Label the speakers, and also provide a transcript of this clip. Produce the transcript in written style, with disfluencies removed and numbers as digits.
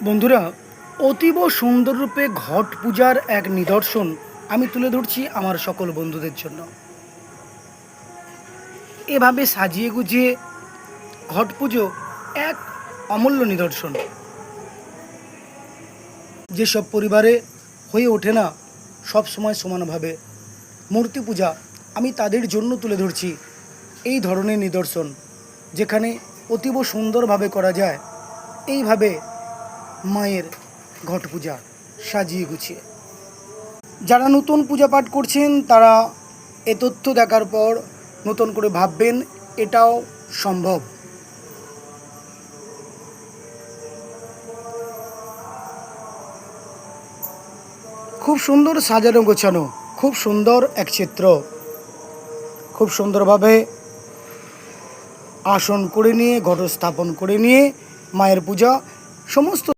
Speaker 1: বন্ধুরা, অতীব সুন্দররূপে ঘট পূজার এক নিদর্শন আমি তুলে ধরছি আমার সকল বন্ধুদের জন্য। এভাবে সাজিয়ে গুজিয়ে ঘট পুজো এক অমূল্য নিদর্শন, যেসব পরিবারে হয়ে ওঠে না সব সময় সমানভাবে মূর্তি পূজা, আমি তাদের জন্য তুলে ধরছি এই ধরনের নিদর্শন, যেখানে অতীব সুন্দরভাবে করা যায় এইভাবে মায়ের ঘট পূজা সাজিয়ে গুছিয়ে। যারা নতুন পূজা পাঠ করছেন তারা এ তথ্য দেখার পর নতুন করে ভাববেন এটাও সম্ভব। খুব সুন্দর সাজানো গোছানো, খুব সুন্দর এক চিত্র, খুব সুন্দরভাবে আসন করে নিয়ে ঘট স্থাপন করে নিয়ে মায়ের পূজা সমস্ত